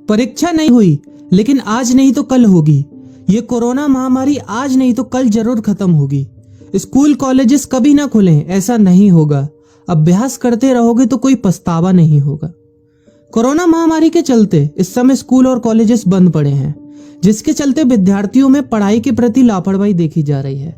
परीक्षा नहीं हुई, लेकिन आज नहीं तो कल होगी। ये कोरोना महामारी आज नहीं तो कल जरूर खत्म होगी। स्कूल कॉलेजेस कभी ना खुलें, ऐसा नहीं होगा। अभ्यास करते रहोगे तो कोई पछतावा नहीं होगा। कोरोना महामारी के चलते इस समय स्कूल और कॉलेजेस बंद पड़े हैं, जिसके चलते विद्यार्थियों में पढ़ाई के प्रति लापरवाही देखी जा रही है।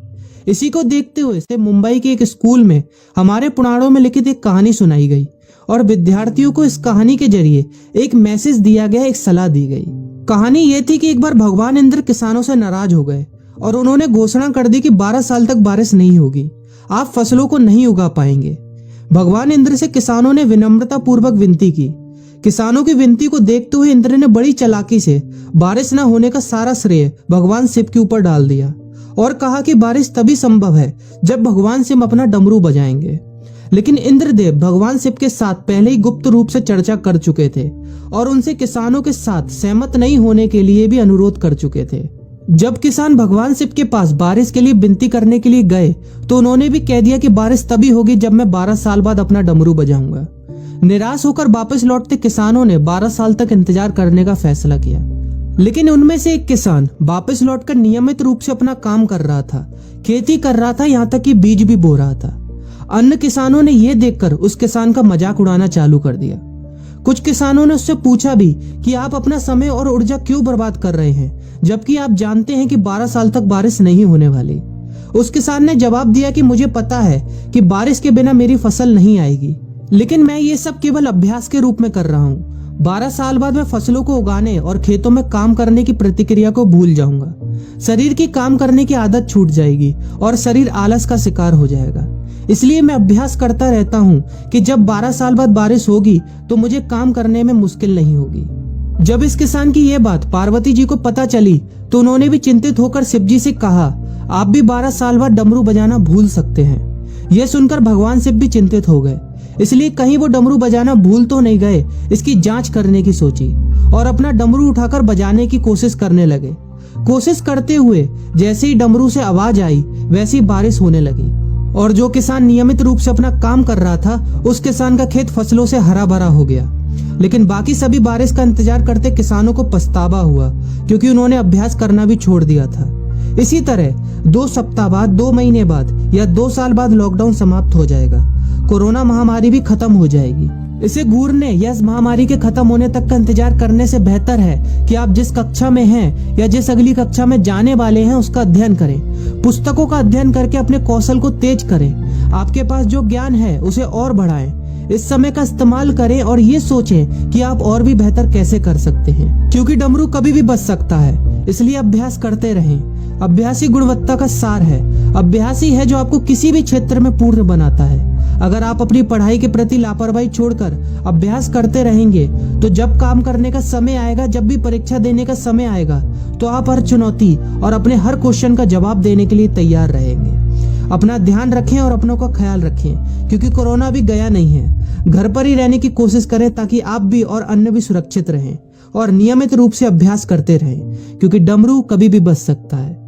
इसी को देखते हुए मुंबई के एक स्कूल में हमारे पुराणों में लिखित एक कहानी सुनाई गई और विद्यार्थियों को इस कहानी के जरिए एक मैसेज दिया गया, एक सलाह दी गई। कहानी ये थी कि एक बार भगवान इंद्र किसानों से नाराज हो गए और उन्होंने घोषणा कर दी कि 12 साल तक बारिश नहीं होगी, आप फसलों को नहीं उगा पाएंगे। भगवान इंद्र से किसानों ने विनम्रता पूर्वक विनती की। किसानों की विनती को देखते हुए इंद्र ने बड़ी चालाकी से बारिश न होने का सारा श्रेय भगवान शिव के ऊपर डाल दिया और कहा कि बारिश तभी संभव है जब भगवान शिव अपना डमरू बजाएंगे। लेकिन इंद्रदेव भगवान शिव के साथ पहले ही गुप्त रूप से चर्चा कर चुके थे और उनसे किसानों के साथ सहमत नहीं होने के लिए भी अनुरोध कर चुके थे। जब किसान भगवान शिव के पास बारिश के लिए विनती करने के लिए गए तो उन्होंने भी कह दिया कि बारिश तभी होगी जब मैं 12 साल बाद अपना डमरू बजाऊंगा। निराश होकर वापस लौटते किसानों ने 12 साल तक इंतजार करने का फैसला किया। लेकिन उनमें से एक किसान वापस लौटकर नियमित रूप से अपना काम कर रहा था, खेती कर रहा था, यहाँ तक कि बीज भी बो रहा था। अन्य किसानों ने यह देखकर उस किसान का मजाक उड़ाना चालू कर दिया। कुछ किसानों ने उससे पूछा भी कि आप अपना समय और ऊर्जा क्यों बर्बाद कर रहे हैं, जबकि आप जानते हैं कि 12 साल तक बारिश नहीं होने वाली। उस किसान ने जवाब दिया कि मुझे पता है कि बारिश के बिना मेरी फसल नहीं आएगी, लेकिन मैं ये सब केवल अभ्यास के रूप में कर रहा हूँ। 12 साल बाद मैं फसलों को उगाने और खेतों में काम करने की प्रतिक्रिया को भूल जाऊंगा। शरीर की काम करने की आदत छूट जाएगी और शरीर आलस का शिकार हो जाएगा। इसलिए मैं अभ्यास करता रहता हूँ कि जब 12 साल बाद बारिश होगी तो मुझे काम करने में मुश्किल नहीं होगी। जब इस किसान की यह बात पार्वती जी को पता चली तो उन्होंने भी चिंतित होकर शिव जी से कहा, आप भी 12 साल बाद डमरू बजाना भूल सकते हैं। यह सुनकर भगवान शिव भी चिंतित हो गए, इसलिए कहीं वो डमरू बजाना भूल तो नहीं गए, इसकी जांच करने की सोची और अपना डमरू उठाकर बजाने की कोशिश करने लगे। कोशिश करते हुए जैसे ही डमरू से आवाज आई वैसी बारिश होने लगी और जो किसान नियमित रूप से अपना काम कर रहा था उस किसान का खेत फसलों से हरा भरा हो गया। लेकिन बाकी सभी बारिश का इंतजार करते किसानों को पछतावा हुआ, क्योंकि उन्होंने अभ्यास करना भी छोड़ दिया था। इसी तरह 2 सप्ताह बाद, 2 महीने बाद या 2 साल बाद लॉकडाउन समाप्त हो जाएगा। कोरोना महामारी भी खत्म हो जाएगी। इसे घूरने या इस महामारी के खत्म होने तक का इंतजार करने से बेहतर है कि आप जिस कक्षा में हैं या जिस अगली कक्षा में जाने वाले हैं उसका अध्ययन करें। पुस्तकों का अध्ययन करके अपने कौशल को तेज करें। आपके पास जो ज्ञान है उसे और बढ़ाएं। इस समय का इस्तेमाल करें और ये सोचें कि आप और भी बेहतर कैसे कर सकते हैं, क्योंकि डमरू कभी भी बच सकता है। इसलिए अभ्यास करते रहें। अभ्यास ही गुणवत्ता का सार है। अभ्यास ही है जो आपको किसी भी क्षेत्र में पूर्ण बनाता है। अगर आप अपनी पढ़ाई के प्रति लापरवाही छोड़कर अभ्यास करते रहेंगे तो जब काम करने का समय आएगा, जब भी परीक्षा देने का समय आएगा, तो आप हर चुनौती और अपने हर क्वेश्चन का जवाब देने के लिए तैयार रहेंगे। अपना ध्यान रखें और अपनों का ख्याल रखें, क्योंकि कोरोना भी गया नहीं है। घर पर ही रहने की कोशिश करें ताकि आप भी और अन्य भी सुरक्षित रहें और नियमित रूप से अभ्यास करते रहें, क्योंकि डमरू कभी भी बच सकता है।